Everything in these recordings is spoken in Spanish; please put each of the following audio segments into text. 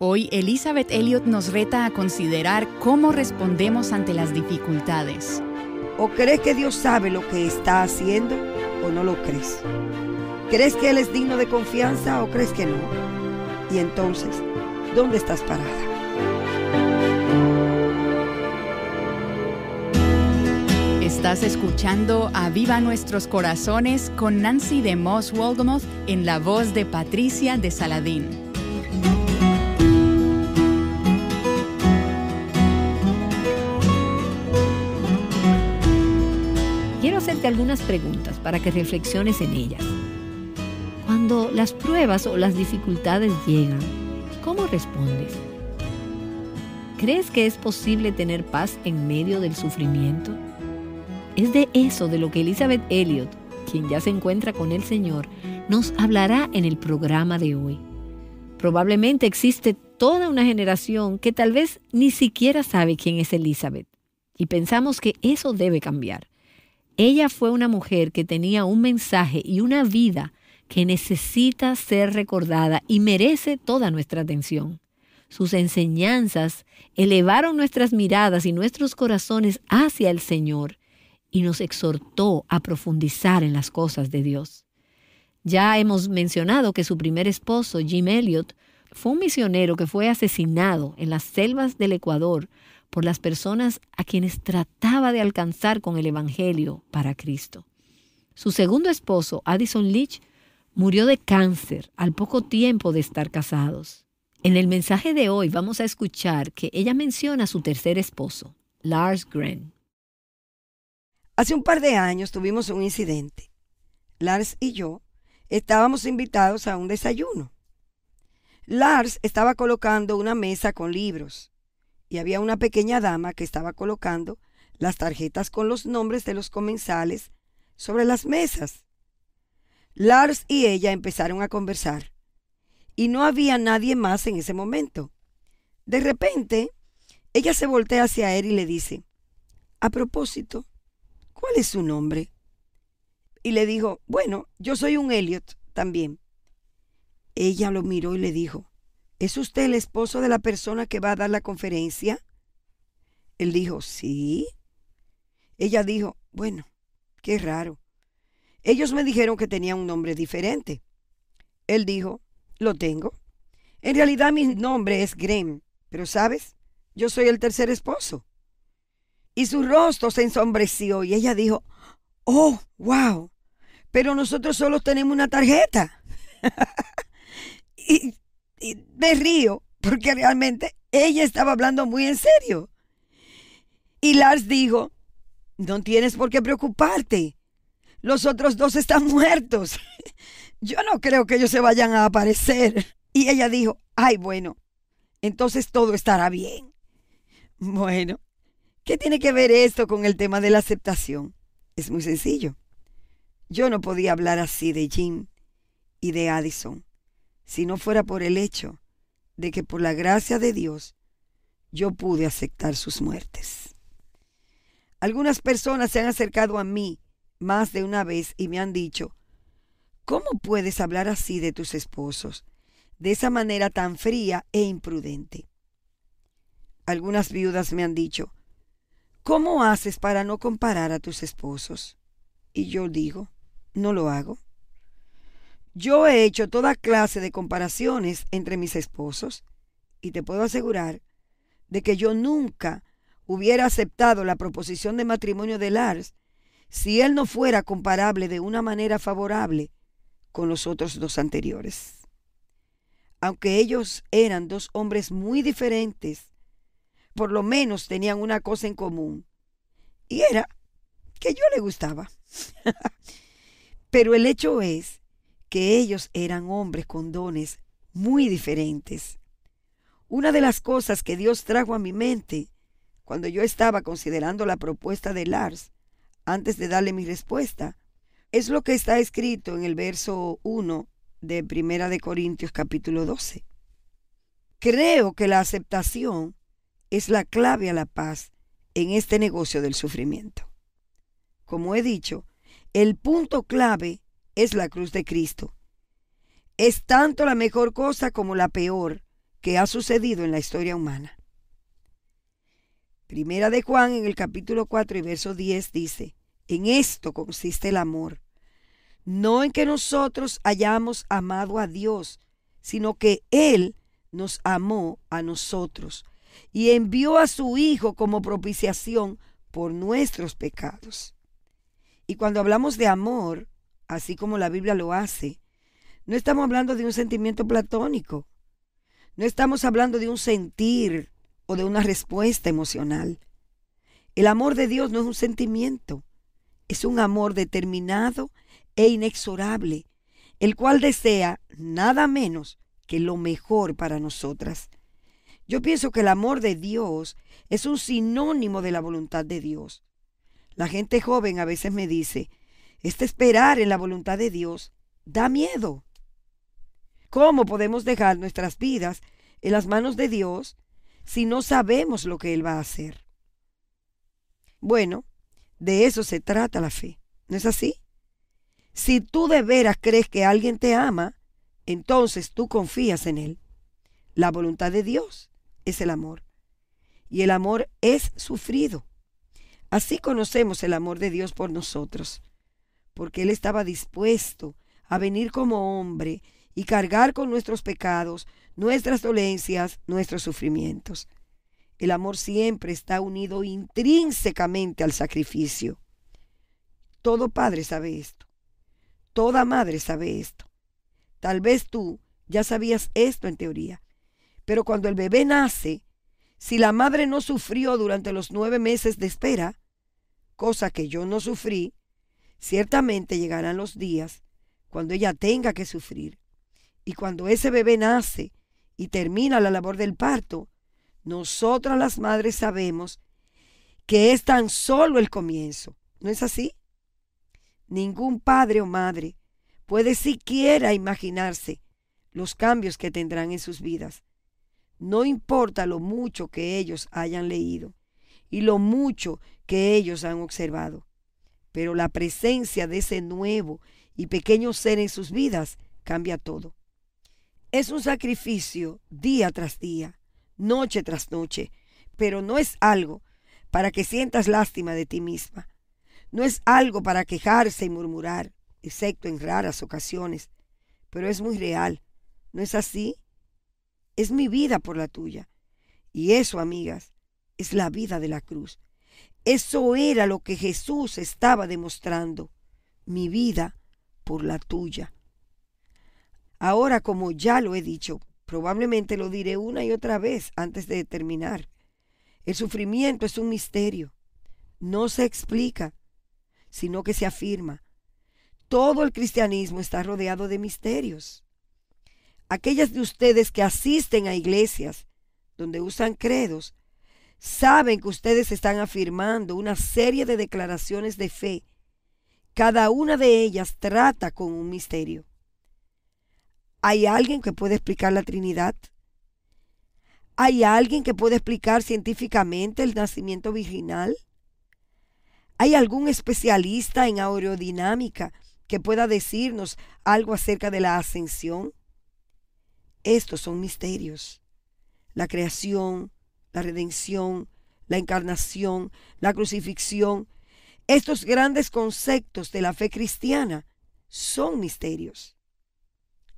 Hoy Elizabeth Elliot nos reta a considerar cómo respondemos ante las dificultades. ¿O crees que Dios sabe lo que está haciendo o no lo crees? ¿Crees que Él es digno de confianza o crees que no? Y entonces, ¿dónde estás parada? Estás escuchando Aviva Nuestros Corazones con Nancy DeMoss Wolgemuth en la voz de Patricia de Saladín. Quiero hacerte algunas preguntas para que reflexiones en ellas. Cuando las pruebas o las dificultades llegan, ¿cómo respondes? ¿Crees que es posible tener paz en medio del sufrimiento? Es de eso de lo que Elizabeth Elliot, quien ya se encuentra con el Señor, nos hablará en el programa de hoy. Probablemente existe toda una generación que tal vez ni siquiera sabe quién es Elizabeth, y pensamos que eso debe cambiar. Ella fue una mujer que tenía un mensaje y una vida que necesita ser recordada y merece toda nuestra atención. Sus enseñanzas elevaron nuestras miradas y nuestros corazones hacia el Señor y nos exhortó a profundizar en las cosas de Dios. Ya hemos mencionado que su primer esposo, Jim Elliot, fue un misionero que fue asesinado en las selvas del Ecuador por las personas a quienes trataba de alcanzar con el Evangelio para Cristo. Su segundo esposo, Addison Leach, murió de cáncer al poco tiempo de estar casados. En el mensaje de hoy vamos a escuchar que ella menciona a su tercer esposo, Lars Gren. Hace un par de años tuvimos un incidente. Lars y yo estábamos invitados a un desayuno. Lars estaba colocando una mesa con libros y había una pequeña dama que estaba colocando las tarjetas con los nombres de los comensales sobre las mesas. Lars y ella empezaron a conversar y no había nadie más en ese momento. De repente, ella se voltea hacia él y le dice: a propósito, ¿cuál es su nombre? Y le dijo: bueno, yo soy un Elliot también. Ella lo miró y le dijo: ¿es usted el esposo de la persona que va a dar la conferencia? Él dijo: sí. Ella dijo: bueno, qué raro. Ellos me dijeron que tenía un nombre diferente. Él dijo: lo tengo. En realidad mi nombre es Graham, pero ¿sabes? Yo soy el tercer esposo. Y su rostro se ensombreció y ella dijo: oh, wow, pero nosotros solo tenemos una tarjeta. y me río porque realmente ella estaba hablando muy en serio. Y Lars dijo: no tienes por qué preocuparte. Los otros dos están muertos. Yo no creo que ellos se vayan a aparecer. Y ella dijo: ay, bueno, entonces todo estará bien. Bueno, ¿qué tiene que ver esto con el tema de la aceptación? Es muy sencillo. Yo no podía hablar así de Jim y de Addison si no fuera por el hecho de que por la gracia de Dios yo pude aceptar sus muertes. Algunas personas se han acercado a mí más de una vez y me han dicho: ¿cómo puedes hablar así de tus esposos, de esa manera tan fría e imprudente? Algunas viudas me han dicho: ¿cómo haces para no comparar a tus esposos? Y yo digo: no lo hago. Yo he hecho toda clase de comparaciones entre mis esposos y te puedo asegurar de que yo nunca hubiera aceptado la proposición de matrimonio de Lars si él no fuera comparable de una manera favorable con los otros dos anteriores. Aunque ellos eran dos hombres muy diferentes, por lo menos tenían una cosa en común, y era que yo le gustaba. Pero el hecho es que ellos eran hombres con dones muy diferentes. Una de las cosas que Dios trajo a mi mente cuando yo estaba considerando la propuesta de Lars, antes de darle mi respuesta, es lo que está escrito en el verso 1 de 1 de Corintios capítulo 12. Creo que la aceptación es la clave a la paz en este negocio del sufrimiento. Como he dicho, el punto clave es la cruz de Cristo. Es tanto la mejor cosa como la peor que ha sucedido en la historia humana. Primera de Juan, en el capítulo 4 y verso 10 dice: en esto consiste el amor, no en que nosotros hayamos amado a Dios, sino que Él nos amó a nosotros y envió a su Hijo como propiciación por nuestros pecados. Y cuando hablamos de amor, así como la Biblia lo hace, no estamos hablando de un sentimiento platónico, no estamos hablando de un sentir o de una respuesta emocional. El amor de Dios no es un sentimiento, es un amor determinado e inexorable, el cual desea nada menos que lo mejor para nosotras. Yo pienso que el amor de Dios es un sinónimo de la voluntad de Dios. La gente joven a veces me dice: esperar en la voluntad de Dios da miedo. ¿Cómo podemos dejar nuestras vidas en las manos de Dios si no sabemos lo que Él va a hacer? Bueno, de eso se trata la fe, ¿no es así? Si tú de veras crees que alguien te ama, entonces tú confías en Él. La voluntad de Dios es el amor, y el amor es sufrido. Así conocemos el amor de Dios por nosotros, porque Él estaba dispuesto a venir como hombre y cargar con nuestros pecados, nuestras dolencias, nuestros sufrimientos. El amor siempre está unido intrínsecamente al sacrificio. Todo padre sabe esto. Toda madre sabe esto. Tal vez tú ya sabías esto en teoría, pero cuando el bebé nace, si la madre no sufrió durante los 9 meses de espera, cosa que yo no sufrí, ciertamente llegarán los días cuando ella tenga que sufrir. Y cuando ese bebé nace y termina la labor del parto, nosotras las madres sabemos que es tan solo el comienzo. ¿No es así? Ningún padre o madre puede siquiera imaginarse los cambios que tendrán en sus vidas. No importa lo mucho que ellos hayan leído y lo mucho que ellos han observado, pero la presencia de ese nuevo y pequeño ser en sus vidas cambia todo. Es un sacrificio día tras día, noche tras noche, pero no es algo para que sientas lástima de ti misma. No es algo para quejarse y murmurar, excepto en raras ocasiones, pero es muy real. ¿No es así? Es mi vida por la tuya. Y eso, amigas, es la vida de la cruz. Eso era lo que Jesús estaba demostrando, mi vida por la tuya. Ahora, como ya lo he dicho, probablemente lo diré una y otra vez antes de terminar. El sufrimiento es un misterio. No se explica, sino que se afirma. Todo el cristianismo está rodeado de misterios. Aquellas de ustedes que asisten a iglesias donde usan credos, saben que ustedes están afirmando una serie de declaraciones de fe. Cada una de ellas trata con un misterio. ¿Hay alguien que puede explicar la Trinidad? ¿Hay alguien que puede explicar científicamente el nacimiento virginal? ¿Hay algún especialista en aerodinámica que pueda decirnos algo acerca de la ascensión? Estos son misterios. La creación, la redención, la encarnación, la crucifixión. Estos grandes conceptos de la fe cristiana son misterios.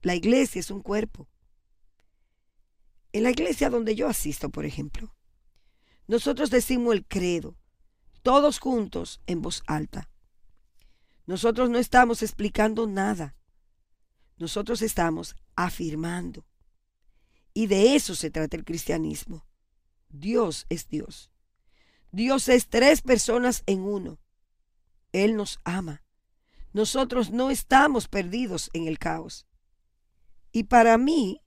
La iglesia es un cuerpo. En la iglesia donde yo asisto, por ejemplo, nosotros decimos el credo, todos juntos en voz alta. Nosotros no estamos explicando nada. Nosotros estamos afirmando. Y de eso se trata el cristianismo. Dios es Dios. Dios es 3 personas en uno. Él nos ama. Nosotros no estamos perdidos en el caos. Y para mí,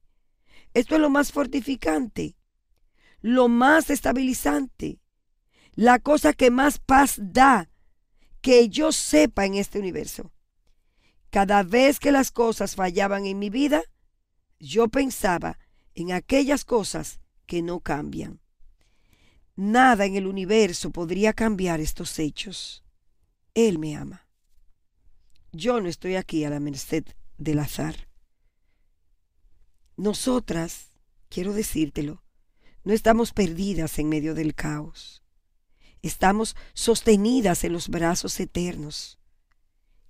esto es lo más fortificante, lo más estabilizante, la cosa que más paz da que yo sepa en este universo. Cada vez que las cosas fallaban en mi vida, yo pensaba en aquellas cosas que no cambian. Nada en el universo podría cambiar estos hechos. Él me ama. Yo no estoy aquí a la merced del azar. Nosotras quiero decírtelo, no estamos perdidas en medio del caos. Estamos sostenidas en los brazos eternos.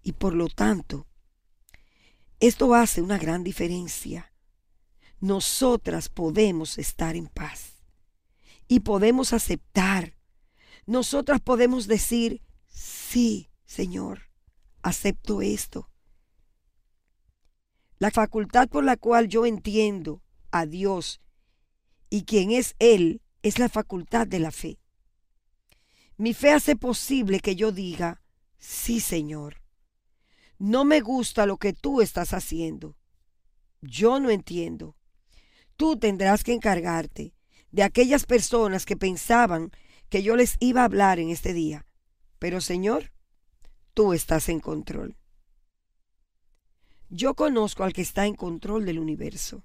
Y por lo tanto, esto hace una gran diferencia. Nosotras podemos estar en paz y podemos aceptar. Nosotras podemos decir, sí, Señor, acepto esto. La facultad por la cual yo entiendo a Dios y quién es Él es la facultad de la fe. Mi fe hace posible que yo diga, sí, Señor, no me gusta lo que tú estás haciendo. Yo no entiendo. Tú tendrás que encargarte de aquellas personas que pensaban que yo les iba a hablar en este día. Pero, Señor, tú estás en control. Yo conozco al que está en control del universo.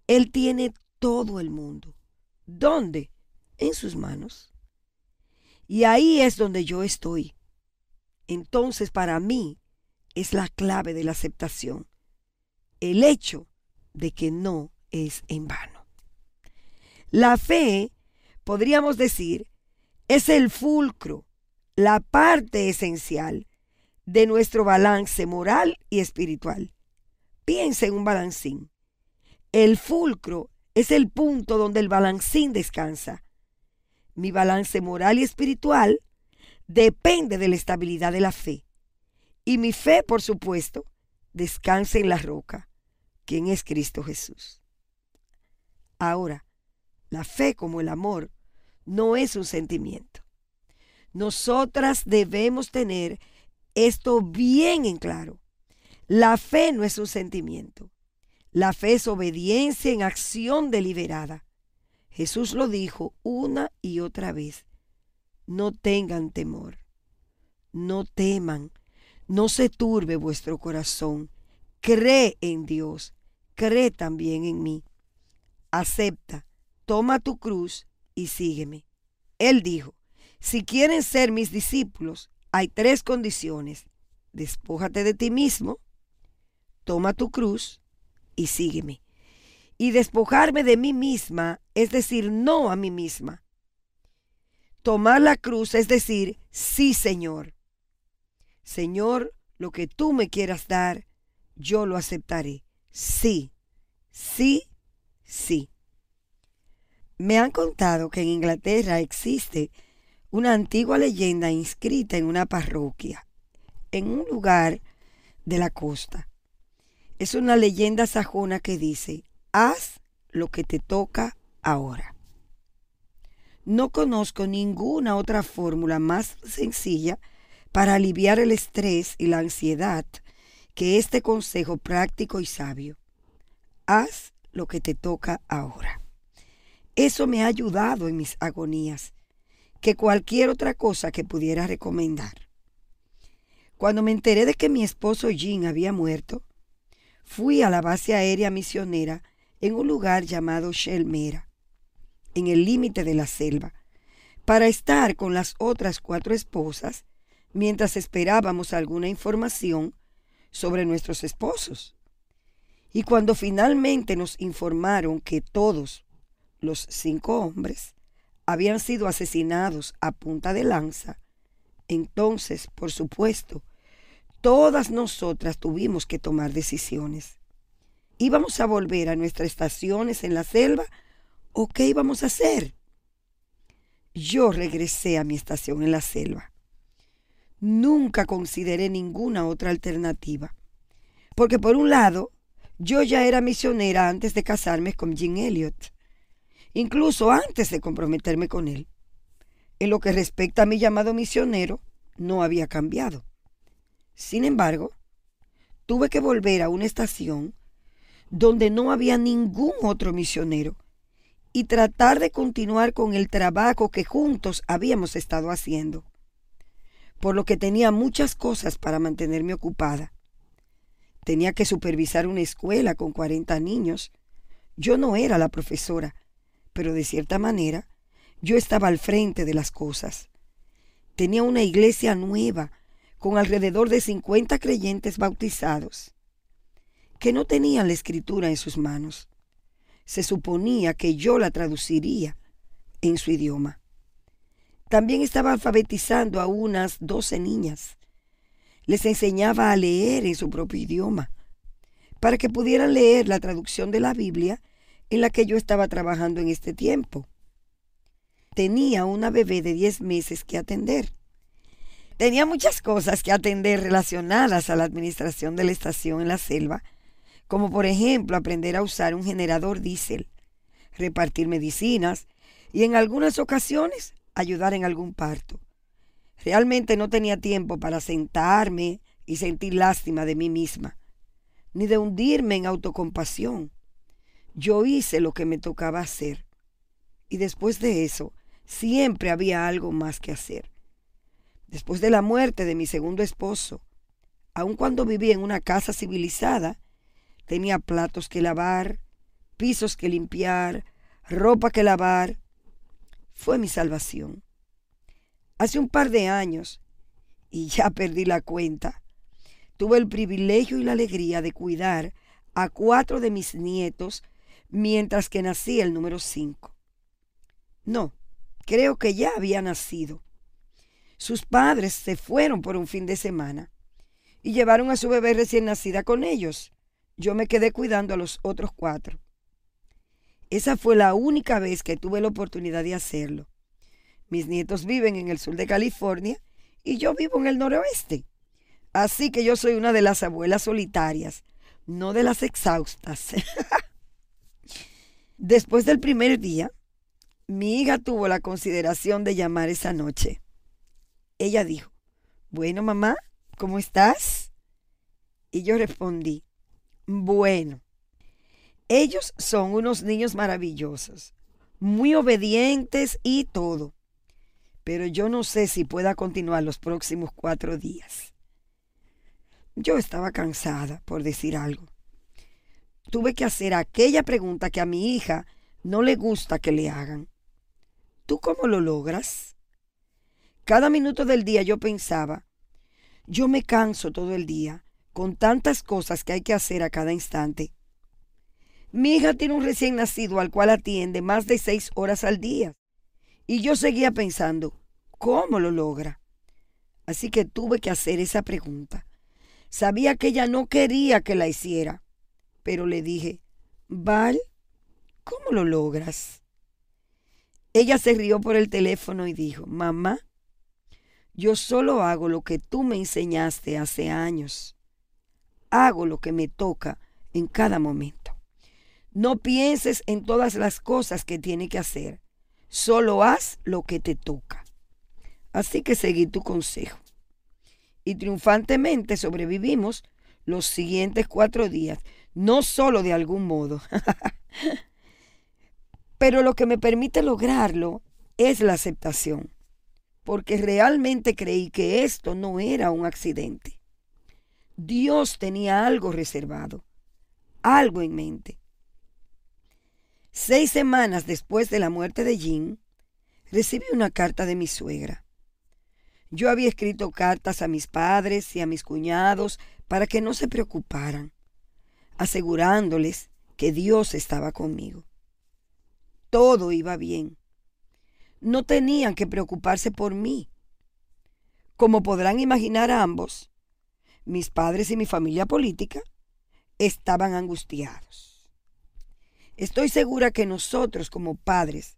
Él tiene todo el mundo. ¿Dónde? En sus manos. Y ahí es donde yo estoy. Entonces, para mí, es la clave de la aceptación. El hecho de que no es en vano. La fe, podríamos decir, es el fulcro, la parte esencial de nuestro balance moral y espiritual. Piensa en un balancín. El fulcro es el punto donde el balancín descansa. Mi balance moral y espiritual depende de la estabilidad de la fe. Y mi fe, por supuesto, descansa en la roca, quien es Cristo Jesús. Ahora, la fe, como el amor, no es un sentimiento. Nosotras debemos tener esto bien en claro. La fe no es un sentimiento. La fe es obediencia en acción deliberada. Jesús lo dijo una y otra vez. No tengan temor. No teman. No se turbe vuestro corazón. Cree en Dios. Cree también en mí. Acepta. Toma tu cruz y sígueme. Él dijo, si quieren ser mis discípulos, hay 3 condiciones. Despójate de ti mismo, toma tu cruz y sígueme. Y despojarme de mí misma es decir no a mí misma. Tomar la cruz es decir sí, Señor. Señor, lo que tú me quieras dar, yo lo aceptaré. Sí, sí, sí. Me han contado que en Inglaterra existe una antigua leyenda inscrita en una parroquia, en un lugar de la costa. Es una leyenda sajona que dice, haz lo que te toca ahora. No conozco ninguna otra fórmula más sencilla para aliviar el estrés y la ansiedad que este consejo práctico y sabio. Haz lo que te toca ahora. Eso me ha ayudado en mis agonías, que cualquier otra cosa que pudiera recomendar. Cuando me enteré de que mi esposo Jim había muerto, fui a la base aérea misionera en un lugar llamado Shelmera, en el límite de la selva, para estar con las otras 4 esposas mientras esperábamos alguna información sobre nuestros esposos. Y cuando finalmente nos informaron que todos los 5 hombres habían sido asesinados a punta de lanza, entonces, por supuesto, todas nosotras tuvimos que tomar decisiones. ¿Íbamos a volver a nuestras estaciones en la selva o qué íbamos a hacer? Yo regresé a mi estación en la selva. Nunca consideré ninguna otra alternativa, porque por un lado, yo ya era misionera antes de casarme con Jim Elliot, incluso antes de comprometerme con él. En lo que respecta a mi llamado misionero, no había cambiado. Sin embargo, tuve que volver a una estación donde no había ningún otro misionero y tratar de continuar con el trabajo que juntos habíamos estado haciendo, por lo que tenía muchas cosas para mantenerme ocupada. Tenía que supervisar una escuela con 40 niños. Yo no era la profesora, pero de cierta manera yo estaba al frente de las cosas. Tenía una iglesia nueva con alrededor de 50 creyentes bautizados que no tenían la escritura en sus manos. se suponía que yo la traduciría en su idioma. También estaba alfabetizando a unas 12 niñas. Les enseñaba a leer en su propio idioma, para que pudieran leer la traducción de la Biblia en la que yo estaba trabajando en este tiempo. Tenía una bebé de 10 meses que atender. Tenía muchas cosas que atender relacionadas a la administración de la estación en la selva, como por ejemplo aprender a usar un generador diésel, repartir medicinas y en algunas ocasiones ayudar en algún parto. Realmente no tenía tiempo para sentarme y sentir lástima de mí misma, ni de hundirme en autocompasión. Yo hice lo que me tocaba hacer, y después de eso siempre había algo más que hacer. Después de la muerte de mi segundo esposo, aun cuando vivía en una casa civilizada, tenía platos que lavar, pisos que limpiar, ropa que lavar. Fue mi salvación. Hace un par de años, y ya perdí la cuenta, tuve el privilegio y la alegría de cuidar a 4 de mis nietos mientras que nacía el número 5. No, creo que ya había nacido. Sus padres se fueron por un fin de semana y llevaron a su bebé recién nacida con ellos. Yo me quedé cuidando a los otros 4. Esa fue la única vez que tuve la oportunidad de hacerlo. Mis nietos viven en el sur de California y yo vivo en el noroeste. Así que yo soy una de las abuelas solitarias, no de las exhaustas. Después del primer día, mi hija tuvo la consideración de llamar esa noche. Ella dijo, bueno, mamá, ¿cómo estás? Y yo respondí, bueno. Ellos son unos niños maravillosos, muy obedientes y todo. Pero yo no sé si pueda continuar los próximos 4 días. Yo estaba cansada, por decir algo. Tuve que hacer aquella pregunta que a mi hija no le gusta que le hagan. ¿Tú cómo lo logras? Cada minuto del día yo pensaba, yo me canso todo el día con tantas cosas que hay que hacer a cada instante. Mi hija tiene un recién nacido al cual atiende más de 6 horas al día. Y yo seguía pensando, ¿cómo lo logra? Así que tuve que hacer esa pregunta. Sabía que ella no quería que la hiciera, pero le dije, Val, ¿cómo lo logras? Ella se rió por el teléfono y dijo, mamá, yo solo hago lo que tú me enseñaste hace años. Hago lo que me toca en cada momento. No pienses en todas las cosas que tienes que hacer. Solo haz lo que te toca. Así que seguí tu consejo. Y triunfantemente sobrevivimos los siguientes 4 días. No solo de algún modo. Pero lo que me permite lograrlo es la aceptación. Porque realmente creí que esto no era un accidente. Dios tenía algo reservado. Algo en mente. 6 semanas después de la muerte de Jim, recibí una carta de mi suegra. Yo había escrito cartas a mis padres y a mis cuñados para que no se preocuparan, asegurándoles que Dios estaba conmigo. Todo iba bien. No tenían que preocuparse por mí. Como podrán imaginar ambos, mis padres y mi familia política estaban angustiados. Estoy segura que nosotros como padres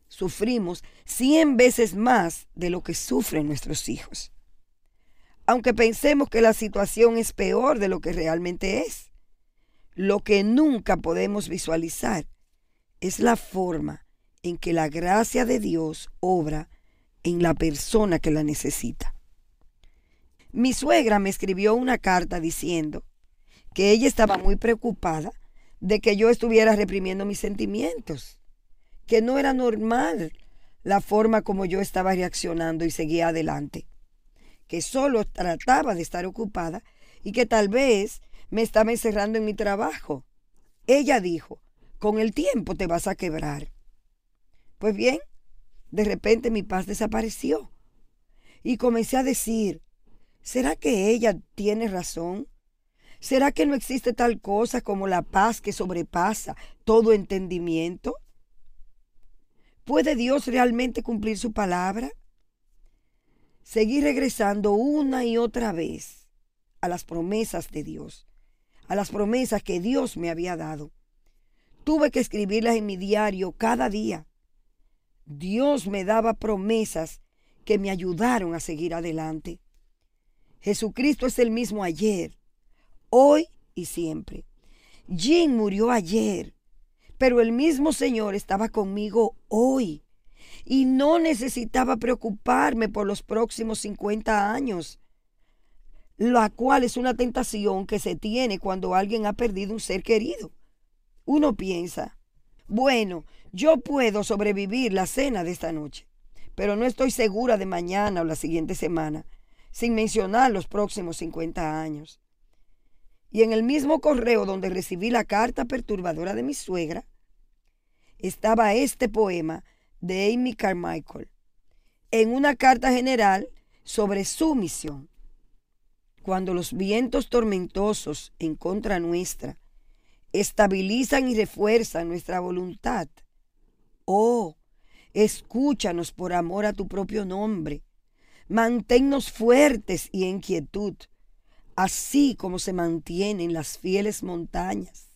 sufrimos 100 veces más de lo que sufren nuestros hijos. Aunque pensemos que la situación es peor de lo que realmente es, lo que nunca podemos visualizar es la forma en que la gracia de Dios obra en la persona que la necesita. Mi suegra me escribió una carta diciendo que ella estaba muy preocupada de que yo estuviera reprimiendo mis sentimientos, que no era normal la forma como yo estaba reaccionando y seguía adelante, que solo trataba de estar ocupada y que tal vez me estaba encerrando en mi trabajo. Ella dijo, con el tiempo te vas a quebrar. Pues bien, de repente mi paz desapareció y comencé a decir, ¿será que ella tiene razón? ¿Será que no existe tal cosa como la paz que sobrepasa todo entendimiento? ¿Puede Dios realmente cumplir su palabra? Seguí regresando una y otra vez a las promesas de Dios, a las promesas que Dios me había dado. Tuve que escribirlas en mi diario cada día. Dios me daba promesas que me ayudaron a seguir adelante. Jesucristo es el mismo ayer, hoy y siempre. Jean murió ayer, pero el mismo Señor estaba conmigo hoy y no necesitaba preocuparme por los próximos 50 años, la cual es una tentación que se tiene cuando alguien ha perdido un ser querido. Uno piensa, bueno, yo puedo sobrevivir la cena de esta noche, pero no estoy segura de mañana o la siguiente semana, sin mencionar los próximos 50 años. Y en el mismo correo donde recibí la carta perturbadora de mi suegra, estaba este poema de Amy Carmichael, en una carta general sobre su misión. Cuando los vientos tormentosos en contra nuestra estabilizan y refuerzan nuestra voluntad, oh, escúchanos por amor a tu propio nombre. Manténnos fuertes y en quietud, así como se mantienen las fieles montañas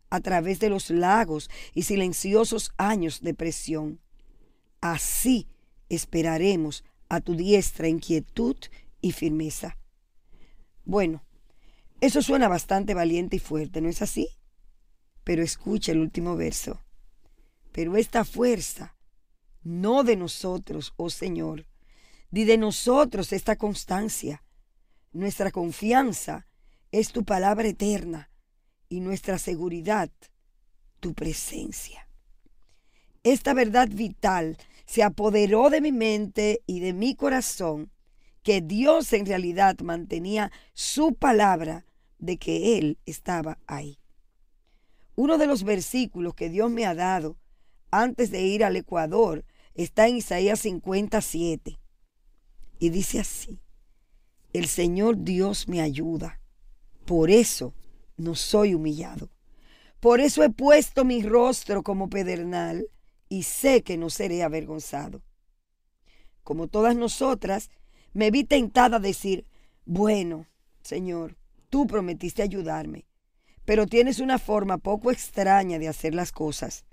a través de los lagos y silenciosos años de presión. Así esperaremos a tu diestra en quietud y firmeza. Bueno, eso suena bastante valiente y fuerte, ¿no es así? Pero escucha el último verso. Pero esta fuerza, no de nosotros, oh Señor, ni de nosotros esta constancia. Nuestra confianza es tu palabra eterna y nuestra seguridad, tu presencia. Esta verdad vital se apoderó de mi mente y de mi corazón, que Dios en realidad mantenía su palabra de que Él estaba ahí. Uno de los versículos que Dios me ha dado antes de ir al Ecuador está en Isaías 57. Y dice así: el Señor Dios me ayuda, por eso no soy humillado. Por eso he puesto mi rostro como pedernal y sé que no seré avergonzado. Como todas nosotras, me vi tentada a decir, bueno, Señor, tú prometiste ayudarme, pero tienes una forma poco extraña de hacer las cosas.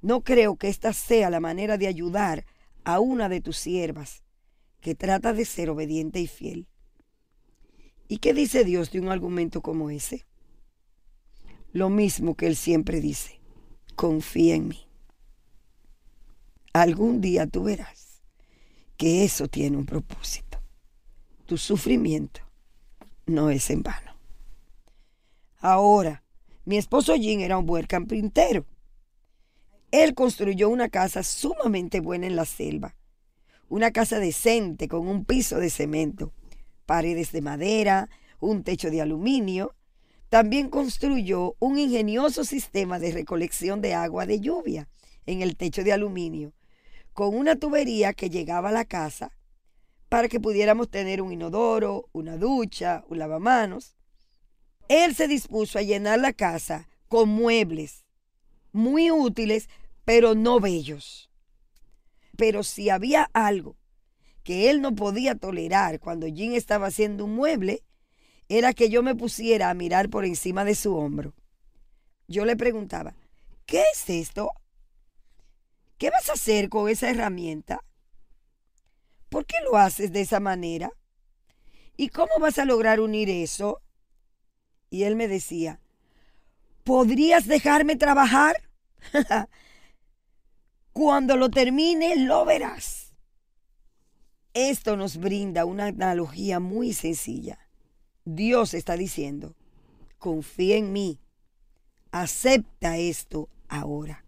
No creo que esta sea la manera de ayudar a una de tus siervas, que trata de ser obediente y fiel. ¿Y qué dice Dios de un argumento como ese? Lo mismo que Él siempre dice: confía en mí. Algún día tú verás que eso tiene un propósito. Tu sufrimiento no es en vano. Ahora, mi esposo Jim era un buen carpintero. Él construyó una casa sumamente buena en la selva. Una casa decente con un piso de cemento, paredes de madera, un techo de aluminio. También construyó un ingenioso sistema de recolección de agua de lluvia en el techo de aluminio, con una tubería que llegaba a la casa para que pudiéramos tener un inodoro, una ducha, un lavamanos. Él se dispuso a llenar la casa con muebles muy útiles, pero no bellos. Pero si había algo que él no podía tolerar cuando Jim estaba haciendo un mueble, era que yo me pusiera a mirar por encima de su hombro. Yo le preguntaba, ¿qué es esto? ¿Qué vas a hacer con esa herramienta? ¿Por qué lo haces de esa manera? ¿Y cómo vas a lograr unir eso? Y él me decía, ¿podrías dejarme trabajar? Cuando lo termine, lo verás. Esto nos brinda una analogía muy sencilla. Dios está diciendo, confía en mí, acepta esto ahora.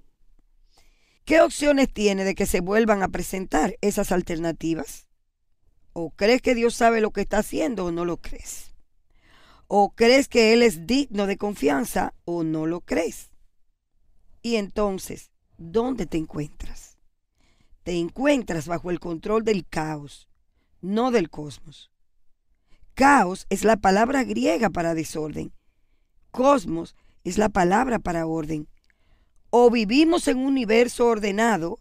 ¿Qué opciones tiene de que se vuelvan a presentar esas alternativas? ¿O crees que Dios sabe lo que está haciendo o no lo crees? ¿O crees que Él es digno de confianza o no lo crees? Y entonces, ¿dónde te encuentras? Te encuentras bajo el control del caos, no del cosmos. Caos es la palabra griega para desorden. Cosmos es la palabra para orden. O vivimos en un universo ordenado,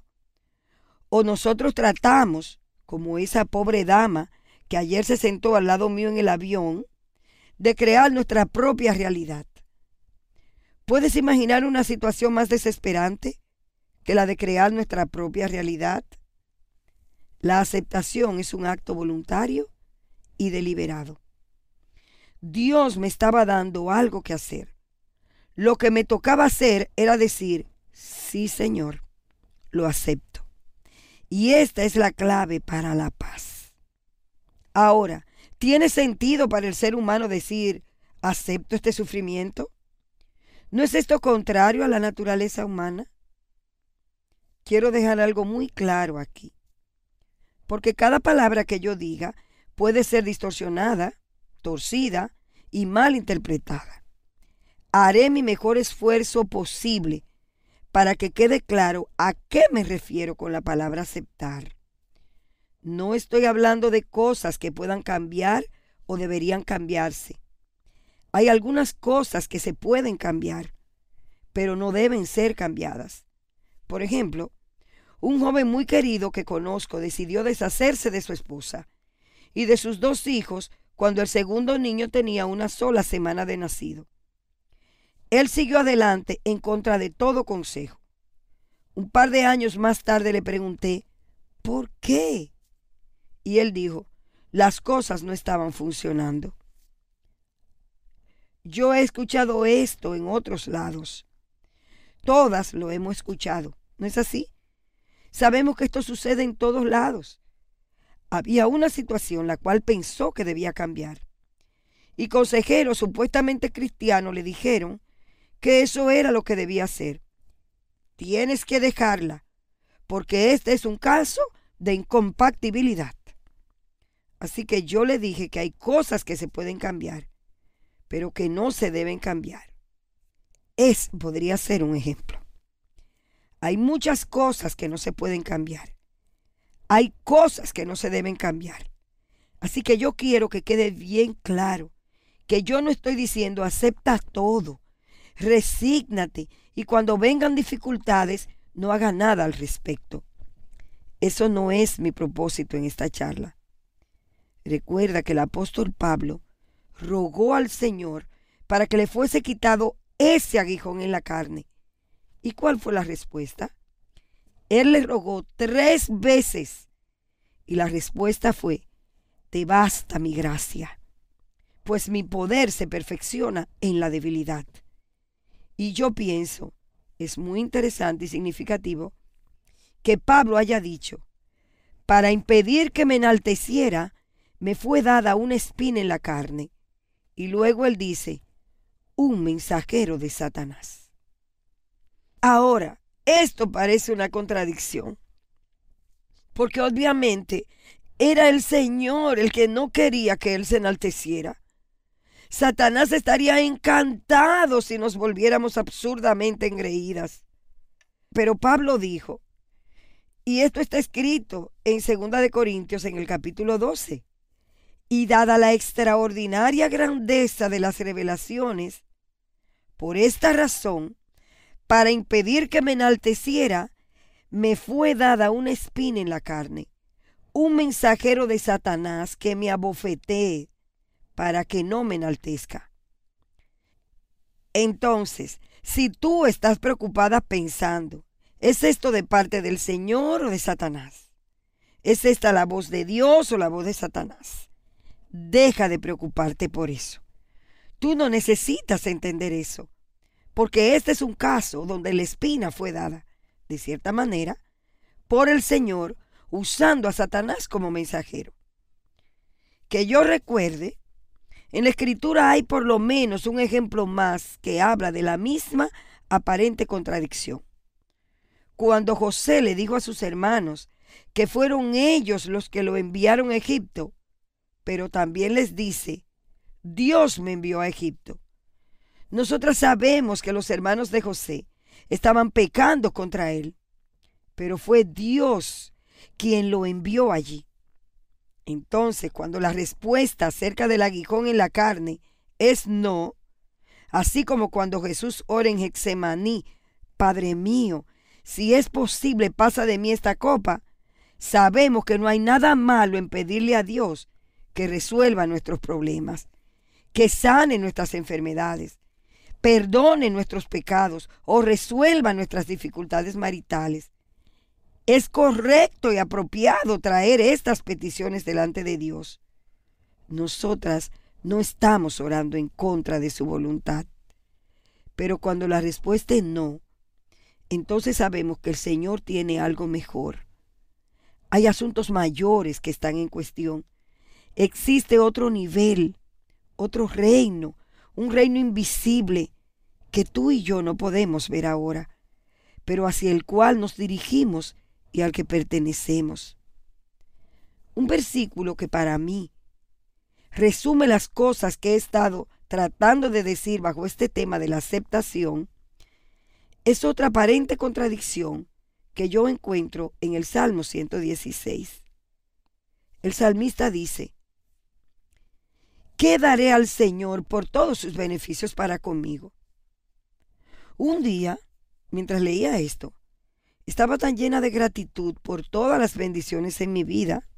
o nosotros tratamos, como esa pobre dama que ayer se sentó al lado mío en el avión, de crear nuestra propia realidad. ¿Puedes imaginar una situación más desesperante que la de crear nuestra propia realidad? La aceptación es un acto voluntario y deliberado. Dios me estaba dando algo que hacer. Lo que me tocaba hacer era decir, sí, Señor, lo acepto. Y esta es la clave para la paz. Ahora, ¿tiene sentido para el ser humano decir, acepto este sufrimiento? ¿No es esto contrario a la naturaleza humana? Quiero dejar algo muy claro aquí, porque cada palabra que yo diga puede ser distorsionada, torcida y mal interpretada. Haré mi mejor esfuerzo posible para que quede claro a qué me refiero con la palabra aceptar. No estoy hablando de cosas que puedan cambiar o deberían cambiarse. Hay algunas cosas que se pueden cambiar, pero no deben ser cambiadas. Por ejemplo, un joven muy querido que conozco decidió deshacerse de su esposa y de sus 2 hijos cuando el segundo niño tenía una sola semana de nacido. Él siguió adelante en contra de todo consejo. Un par de años más tarde le pregunté, ¿por qué? Y él dijo, las cosas no estaban funcionando. Yo he escuchado esto en otros lados. Todas lo hemos escuchado, ¿no es así? Sabemos que esto sucede en todos lados. Había una situación la cual pensó que debía cambiar. Y consejeros supuestamente cristianos le dijeron que eso era lo que debía hacer. Tienes que dejarla, porque este es un caso de incompatibilidad. Así que yo le dije que hay cosas que se pueden cambiar, pero que no se deben cambiar. Podría ser un ejemplo. Hay muchas cosas que no se pueden cambiar. Hay cosas que no se deben cambiar. Así que yo quiero que quede bien claro que yo no estoy diciendo acepta todo, resígnate y cuando vengan dificultades no haga nada al respecto. Eso no es mi propósito en esta charla. Recuerda que el apóstol Pablo rogó al Señor para que le fuese quitado ese aguijón en la carne. ¿Y cuál fue la respuesta? Él le rogó 3 veces y la respuesta fue, te basta mi gracia, pues mi poder se perfecciona en la debilidad. Y yo pienso, es muy interesante y significativo que Pablo haya dicho, para impedir que me enalteciera, me fue dada una espina en la carne. Y luego él dice, un mensajero de Satanás. Ahora, esto parece una contradicción, porque obviamente era el Señor el que no quería que él se enalteciera. Satanás estaría encantado si nos volviéramos absurdamente engreídas. Pero Pablo dijo, y esto está escrito en 2 Corintios en el capítulo 12, y dada la extraordinaria grandeza de las revelaciones, por esta razón, para impedir que me enalteciera, me fue dada una espina en la carne, un mensajero de Satanás que me abofetee para que no me enaltezca. Entonces, si tú estás preocupada pensando, ¿es esto de parte del Señor o de Satanás? ¿Es esta la voz de Dios o la voz de Satanás? Deja de preocuparte por eso. Tú no necesitas entender eso, porque este es un caso donde la espina fue dada, de cierta manera, por el Señor, usando a Satanás como mensajero. Que yo recuerde, en la Escritura hay por lo menos un ejemplo más que habla de la misma aparente contradicción. Cuando José le dijo a sus hermanos que fueron ellos los que lo enviaron a Egipto, pero también les dice, Dios me envió a Egipto. Nosotras sabemos que los hermanos de José estaban pecando contra él, pero fue Dios quien lo envió allí. Entonces, cuando la respuesta acerca del aguijón en la carne es no, así como cuando Jesús ora en Getsemaní, Padre mío, si es posible, pasa de mí esta copa, sabemos que no hay nada malo en pedirle a Dios que resuelva nuestros problemas, que sane nuestras enfermedades, perdone nuestros pecados o resuelva nuestras dificultades maritales. Es correcto y apropiado traer estas peticiones delante de Dios. Nosotras no estamos orando en contra de su voluntad. Pero cuando la respuesta es no, entonces sabemos que el Señor tiene algo mejor. Hay asuntos mayores que están en cuestión. Existe otro nivel, otro reino, un reino invisible que tú y yo no podemos ver ahora, pero hacia el cual nos dirigimos y al que pertenecemos. Un versículo que para mí resume las cosas que he estado tratando de decir bajo este tema de la aceptación es otra aparente contradicción que yo encuentro en el Salmo 116. El salmista dice: ¿qué daré al Señor por todos sus beneficios para conmigo? Un día, mientras leía esto, estaba tan llena de gratitud por todas las bendiciones en mi vida.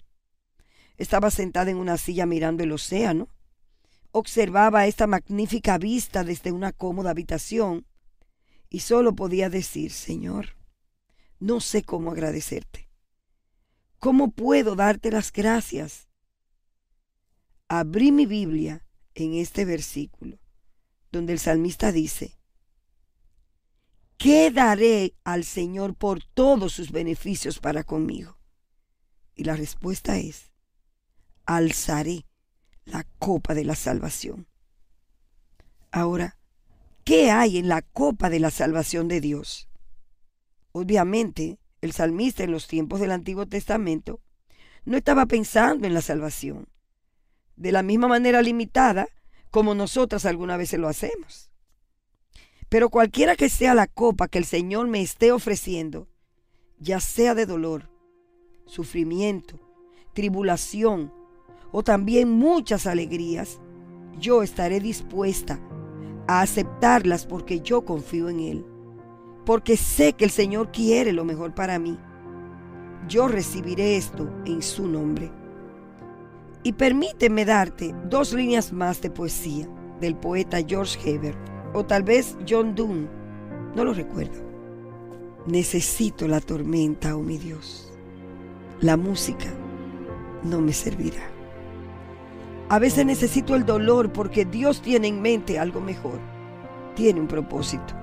Estaba sentada en una silla mirando el océano. Observaba esta magnífica vista desde una cómoda habitación y solo podía decir: Señor, no sé cómo agradecerte. ¿Cómo puedo darte las gracias? Abrí mi Biblia en este versículo, donde el salmista dice: ¿qué daré al Señor por todos sus beneficios para conmigo? Y la respuesta es: alzaré la copa de la salvación. Ahora, ¿qué hay en la copa de la salvación de Dios? Obviamente, el salmista en los tiempos del Antiguo Testamento no estaba pensando en la salvación, de la misma manera limitada como nosotras algunas veces lo hacemos. Pero cualquiera que sea la copa que el Señor me esté ofreciendo, ya sea de dolor, sufrimiento, tribulación o también muchas alegrías, yo estaré dispuesta a aceptarlas porque yo confío en Él, porque sé que el Señor quiere lo mejor para mí. Yo recibiré esto en su nombre. Y permíteme darte 2 líneas más de poesía del poeta George Herbert, o tal vez John Donne, no lo recuerdo. Necesito la tormenta, oh mi Dios. La música no me servirá. A veces necesito el dolor porque Dios tiene en mente algo mejor. Tiene un propósito.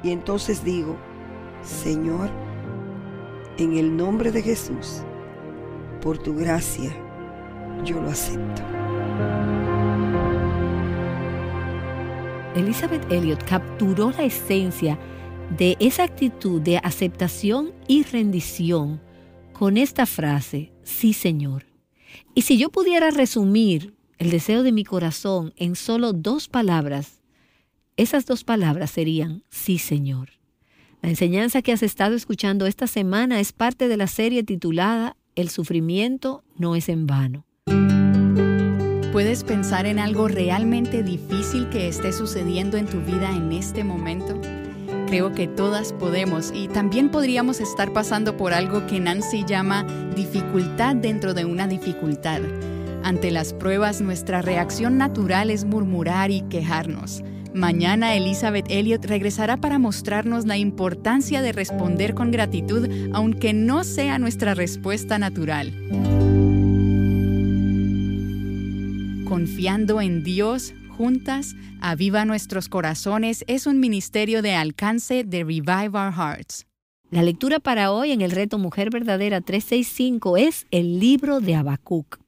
Y entonces digo: Señor, en el nombre de Jesús, por tu gracia, yo lo acepto. Elizabeth Elliot capturó la esencia de esa actitud de aceptación y rendición con esta frase: sí, Señor. Y si yo pudiera resumir el deseo de mi corazón en solo 2 palabras, esas 2 palabras serían: sí, Señor. La enseñanza que has estado escuchando esta semana es parte de la serie titulada El sufrimiento no es en vano. ¿Puedes pensar en algo realmente difícil que esté sucediendo en tu vida en este momento? Creo que todas podemos y también podríamos estar pasando por algo que Nancy llama dificultad dentro de una dificultad. Ante las pruebas, nuestra reacción natural es murmurar y quejarnos. Mañana Elizabeth Elliot regresará para mostrarnos la importancia de responder con gratitud, aunque no sea nuestra respuesta natural. Confiando en Dios, juntas, Aviva Nuestros Corazones es un ministerio de alcance de Revive Our Hearts. La lectura para hoy en el reto Mujer Verdadera 365 es el libro de Habacuc.